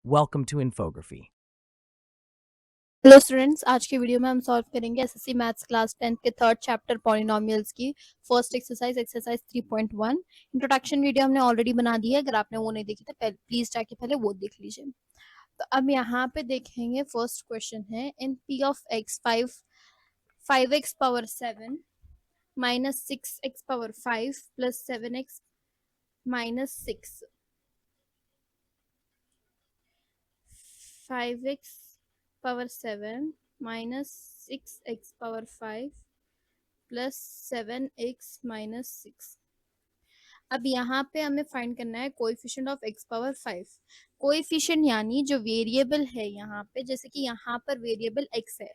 Welcome to Infography. Hello students, आज के video में हम सॉल्व करेंगे एसएससी मैथ्स क्लास 10 के थर्ड चैप्टर पॉलिनोमियल्स की फर्स्ट एक्सरसाइज 3.1। इंट्रोडक्शन वीडियो हमने ऑलरेडी बना दी है, अगर आपने वो नहीं देखी तो प्लीज जाके पहले वो देख लीजिए। तो अब यहाँ पे देखेंगे, फर्स्ट क्वेश्चन है in P of X 5x power 7 minus 6x power 5 plus 7x minus 6 5x power 7 minus 6x power 5 plus 7x minus 6। अब यहाँ पे हमें फाइंड करना है coefficient of x power 5। Coefficient यानी जो वेरिएबल है यहाँ पे, जैसे कि यहाँ पर वेरिएबल x है,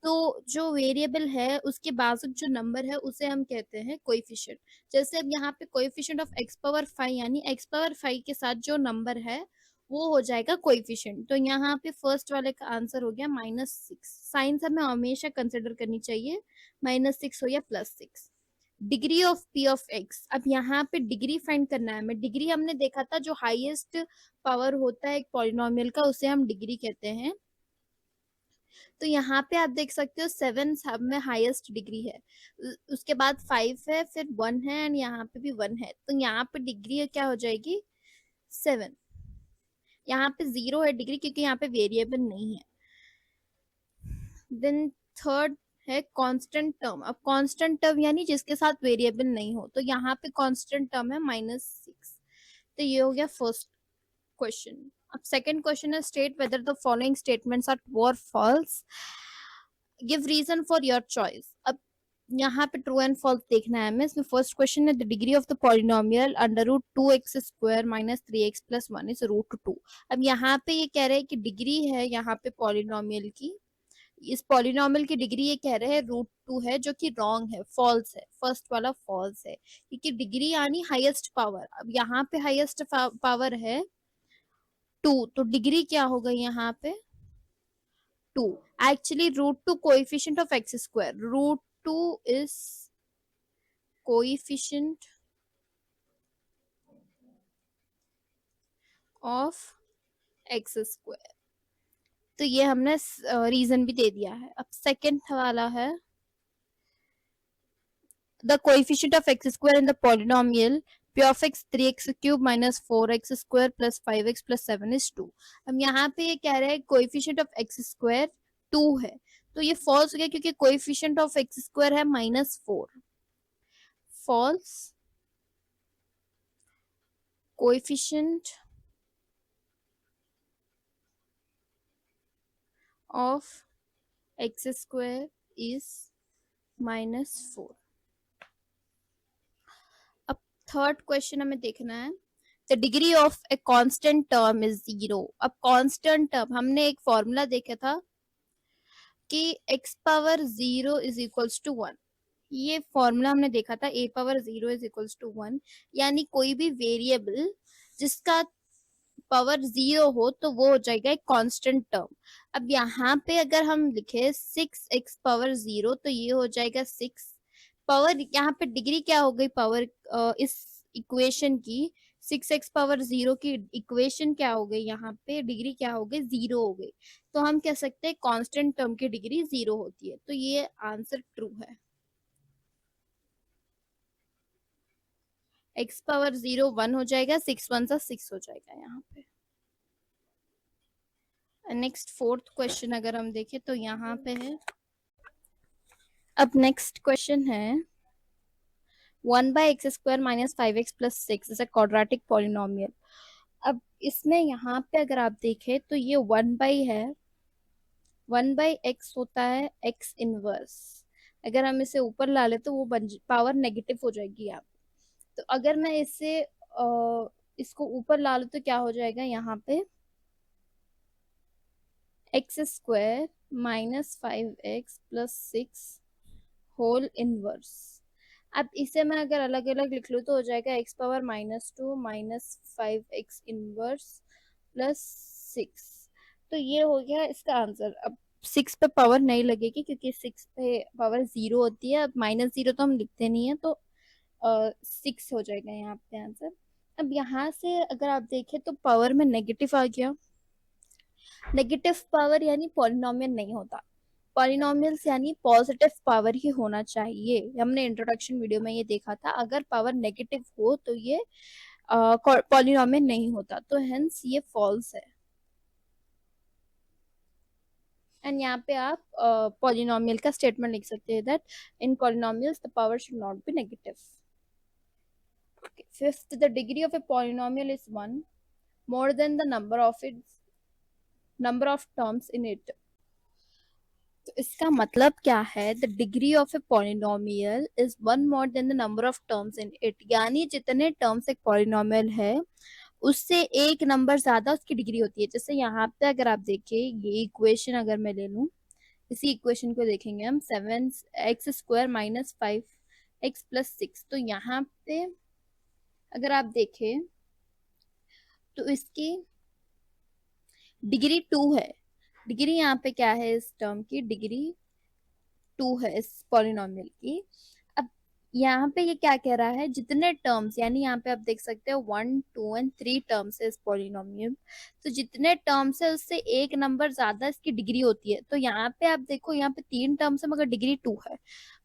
तो जो वेरिएबल है उसके बाजुक जो नंबर है उसे हम कहते हैं कोएफिशिएंट। जैसे अब यहाँ पे कोएफिशिएंट ऑफ x पावर 5 यानी x पावर 5 के साथ जो नंबर है वो हो जाएगा कोएफिशिएंट। तो यहाँ पे फर्स्ट वाले का आंसर हो गया -6। साइंस हमें हमेशा कंसिडर करनी चाहिए, -6 हो या +6। Degree of p of x, अब यहाँ पे डिग्री फाइंड करना है हमें। डिग्री हमने देखा था, जो हाईएस्ट पावर होता है एक पॉलिनोमियल का उसे हम डिग्री कहते हैं। तो यहाँ पे आप देख सकते हो 7 सब में हाईएस्ट डिग्री है, उसके बाद 5 है, फिर 1 है एंड यहाँ पे भी 1 है। तो यहाँ पे डिग्री क्या हो जाएगी 7। यहाँ पे 0 है डिग्री क्योंकि यहाँ पे वेरिएबल नहीं है। देन थर्ड है कांस्टेंट टर्म। अब कांस्टेंट टर्म यानी जिसके साथ वेरिएबल नहीं हो, तो यहाँ पे कांस्टेंट टर्म है -6। तो ये हो गया फर्स्ट क्वेश्चन। अब सेकंड क्वेश्चन है state whether the following statements are true और false, give reason for your choice. अब यहाँ पे ट्रू एंड फॉल्स देखना है हमें। इसमें फर्स्ट क्वेश्चन है the degree of the polynomial √2x² minus 3x plus 1 is √2। अब यहाँ पे ये कह रहे हैं कि डिग्री है यहाँ पे पॉलिनोमियल की, इस पॉलिनोमियल की डिग्री ये कह रहे हैं √2 है, जो कि रॉन्ग है, फॉल्स है। फर्स्ट वाला फॉल्स है क्योंकि डिग्री यानी हाईएस्ट पावर। अब यहाँ पे हाईएस्ट पावर है 2, तो डिग्री क्या हो गई यहाँ पे 2। Actually √2 coefficient of x², √2 is coefficient of x²। तो ये हमने रीजन भी दे दिया है। अब सेकंड वाला है the coefficient of x² in the polynomial p of x 3x³ minus 4x² plus 5x plus 7 is 2। अब यहाँ पे ये कह रहे हैं coefficient of x² 2 है, तो ये false हो गया क्योंकि coefficient of x² है -4। false, coefficient of x² is -4। अब थर्ड क्वेश्चन हमें देखना है the degree of a constant term is 0। अब कांस्टेंट टर्म हमने एक फॉर्मूला देखा था कि x power 0 is equals to 1। ये फॉर्मूला हमने देखा था a power 0 is equals to 1, यानी कोई भी वेरिएबल जिसका पावर 0 हो तो वो हो जाएगा एक कांस्टेंट टर्म। अब यहाँ पे अगर हम लिखे 6x पावर 0 तो ये हो जाएगा 6 पावर, यहाँ पे डिग्री क्या हो गई पावर, इस इक्वेशन की 6x पावर 0 की इक्वेशन क्या हो गई, यहाँ पे डिग्री क्या हो गई 0 हो गई। तो हम कह सकते हैं कांस्टेंट टर्म की डिग्री 0 होती है, तो ये आंसर ट्रू है। x पावर 0 1 हो जाएगा, 6 1 सा 6 हो जाएगा यहाँ पे। नेक्स्ट फोर्थ क्वेश्चन अगर हम देखें तो यहाँ पे है, अब नेक्स्ट क्वेश्चन है 1/x² minus 5x plus 6 is a quadratic polynomial. अब इसमें यहाँ पे अगर आप देखें तो ये 1 है, 1/x होता है x इनवर्स। अगर हम इसे ऊपर ला ले तो वो पावर नेगेटिव हो जाएगी यहाँ पे। तो अगर मैं इसे इसको ऊपर ला लूँ तो क्या हो जाएगा यहाँ पे x² minus 5x plus 6 whole inverse. अब इसे मैं अगर अलग अलग लिख लूँ तो हो जाएगा x power -2 minus 5x inverse plus 6। तो ये हो गया इसका आंसर। अब 6 पे पावर नहीं लगेगी क्योंकि 6 पे पावर 0 होती है, अब -0 तो हम लिखते नहीं है, तो 6 हो जाएगा यहाँ पे आंसर। अब यहाँ से अगर आप देखें तो पावर में नेगेटिव आ गया, नेगेटिव पावर यानी पॉलिनोमियल नहीं होता, पॉलिनोमियल्स यानी पॉजिटिव पावर ही होना चाहिए। हमने इंट्रोडक्शन वीडियो में ये देखा था, अगर पावर नेगेटिव हो तो ये पॉलिनोमियल नहीं होता, तो हेंस ये फॉल्स है। एंड यहाँ पे आप पॉलिनोमियल का स्टेटमेंट लिख सकते हैं that in polynomials the power should not be negative. Fifth, the degree of a polynomial is 1 more than the number of terms in it। तो इसका मतलब क्या है, the degree of a polynomial is 1 more than the number of terms in it, यानी जितने terms एक polynomial है उससे एक नंबर ज्यादा उसकी डिग्री होती है। जैसे यहाँ पे अगर आप देखें, ये इक्वेशन अगर मैं ले लूं, इसी इक्वेशन को देखेंगे हम, 7x² - 5x + 6, तो यहाँ पे अगर आप देखें तो इसकी डिग्री 2 है। डिग्री यहाँ पे क्या है, इस टर्म की डिग्री 2 है इस पॉलिनोमियल की। अब यहाँ पे ये क्या कह रहा है, जितने टर्म्स, यानी यहाँ पे आप देख सकते हो 1 2 एंड 3 टर्म्स है इस पॉलिनोमियल, तो जितने टर्म्स है उससे एक नंबर ज्यादा इसकी डिग्री होती है। तो यहाँ पे आप देखो, यहाँ पे 3 टर्म्स है मगर डिग्री 2 है,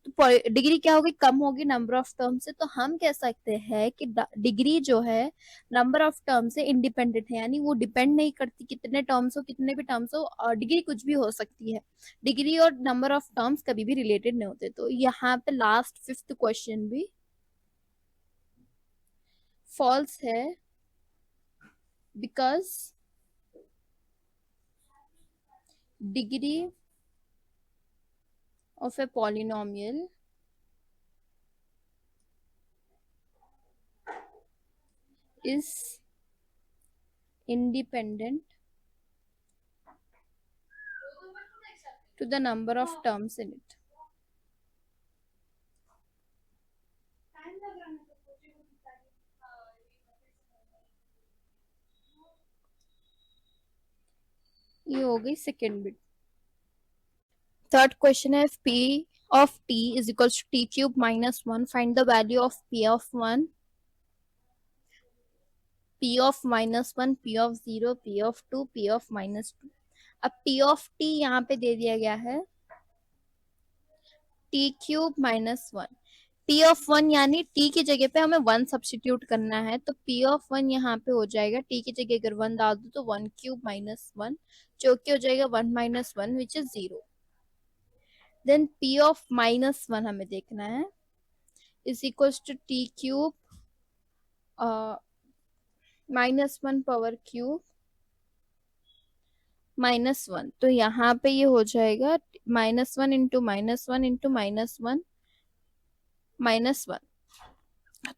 तो डिग्री क्या होगी, कम होगी नंबर ऑफ टर्म से। तो हम कह सकते हैं कि डिग्री जो है नंबर ऑफ टर्म से इंडिपेंडेंट है, यानी वो डिपेंड नहीं करती कितने टर्म्स हो, कितने भी टर्म्स हो, और डिग्री कुछ भी हो सकती है। डिग्री और नंबर ऑफ टर्म्स कभी भी रिलेटेड नहीं होते। तो यहाँ पे लास्ट फिफ्थ क्वेश्चन भी फॉल्स है, because degree of a polynomial is independent to the number of terms in it। ये हो गई सेकेंड बिट। थर्ड क्वेश्चन है, p of t is equals to t³ - 1, find the value of p of 1, p of -1, p of 0, p of 2, p of -2। अब p of t यहाँ पे दे दिया गया है t³ - 1, p of 1 यानी t की जगह पे हमें 1 सब्स्टिट्यूट करना है, तो p of 1 यहाँ पे हो जाएगा, t की जगह अगर 1 डाल दो तो 1³ - 1, जो कि हो जाएगा 1 - 1 which is 0। Then p of -1 हमें देखना है, is equals to t³ -1 power cube -1, तो यहाँ पे ये हो जाएगा -1 इंटू -1 इंटू -1 -1।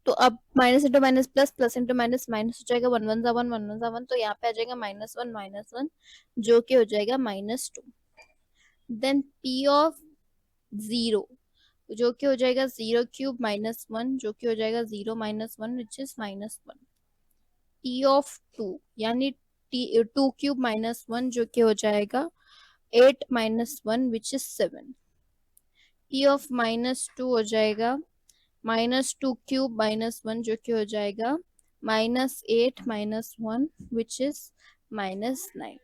तो अब minus into minus plus, plus into minus minus हो जाएगा, 1 1 = 1, 1 1 = 1, तो यहाँ पे आ जाएगा -1 जो कि हो जाएगा -2। देन p ऑफ 0 जो कि हो जाएगा 0³ - 1 जो कि हो जाएगा 0 - 1 विच इज -1। p ऑफ 2 यानी 2³ - 1 जो कि हो जाएगा 8 - 1 विच इज 7। p ऑफ -2 हो जाएगा -2³ - 1 जो कि हो जाएगा -8 - 1 विच इज -9।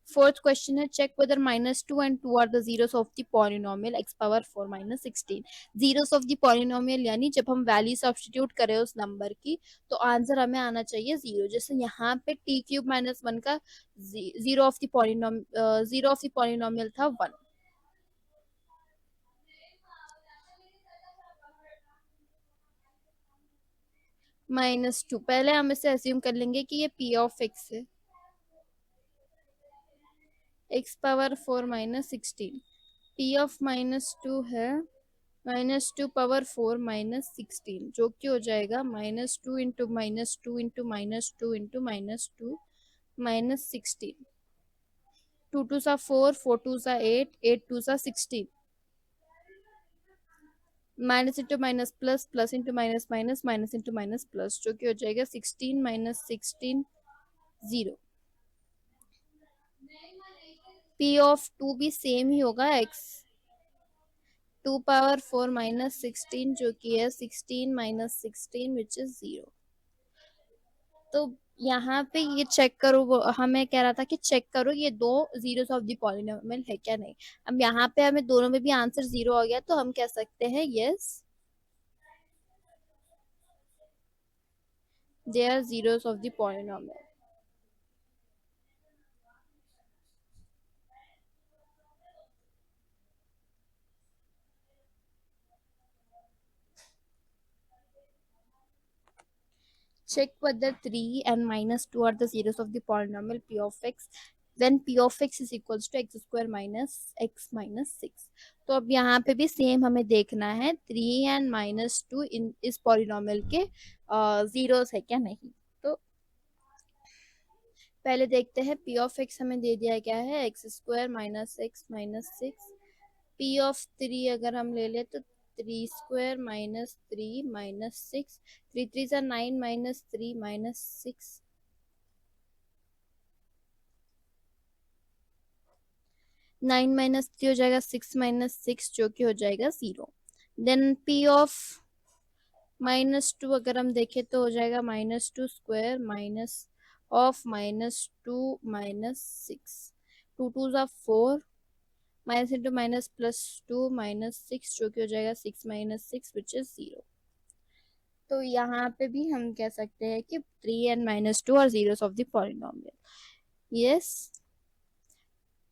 फोर्थ क्वेश्चन है, check whether -2 and 2 are the zeros of the polynomial x⁴ - 16। Zeros of the polynomial यानी जब हम वैल्यू सब्स्टिट्यूट करें उस नंबर की तो आंसर हमें आना चाहिए 0। जैसे यहाँ पे t³ - 1 का जीरो ऑफ द पॉलिनोमियल था 1। -2 पहले हम इसे अज्यूम कर लेंगे कि ये p ऑफ x है, x⁴ - 16। p ऑफ -2 है -2 पावर 4 -16 जो कि हो जाएगा -2 इंटू -2 इंटू -2 इंटू -2 -16। 2 2 सा 4, 4 2 सा 8, 8 2 सा 16। Minus into minus plus, plus into minus minus, minus into minus plus जो कि हो जाएगा 16 - 16 0। p ऑफ 2 भी सेम ही होगा, x 2 पावर 4 -16 जो कि है 16 - 16 विच इज 0। तो यहाँ पे ये चेक करो, वो हमें कह रहा था कि चेक करो ये दो जीरोस ऑफ द पॉलिनोमियल है क्या नहीं। अब यहाँ पे हमें दोनों में भी आंसर जीरो आ गया, तो हम कह सकते हैं yes they are zeros of the polynomial. Check whether 3 and minus 2 are the zeros of the polynomial p of x when p of x is equals to x square minus x minus 6। तो अब यहाँ पे भी same हमें देखना है 3 and minus to इन इस polynomial के जीरोस है क्या नहीं। तो पहले देखते हैं p ऑफ x हमें दे दिया क्या है x square minus x minus six. p of 3 अगर हम ले ले तो 3 स्क्वायर माइनस 3 माइनस 6, 3 3 सा 9 माइनस 3 माइनस 6, 9 माइनस 3 हो जाएगा 6 माइनस 6 जो कि हो जाएगा 0। Then p of minus two अगर हम देखें तो हो जाएगा minus two square minus of minus two minus six, two two ज़ा 4, minus into minus plus two minus six जो कि हो जाएगा 6 माइनस 6 विच इज 0। तो यहाँ पे भी हम कह सकते हैं कि 3 and minus two are zeros of the polynomial. Yes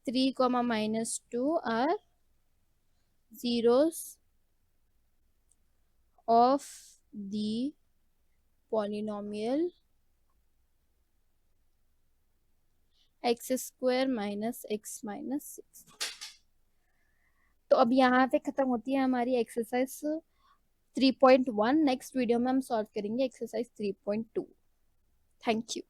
3 comma minus 2 are zeros of the polynomial x square minus x minus 6। तो अब यहाँ पे खत्म होती है हमारी एक्सरसाइज 3.1। नेक्स्ट वीडियो में हम सॉल्व करेंगे एक्सरसाइज 3.2। Thank you.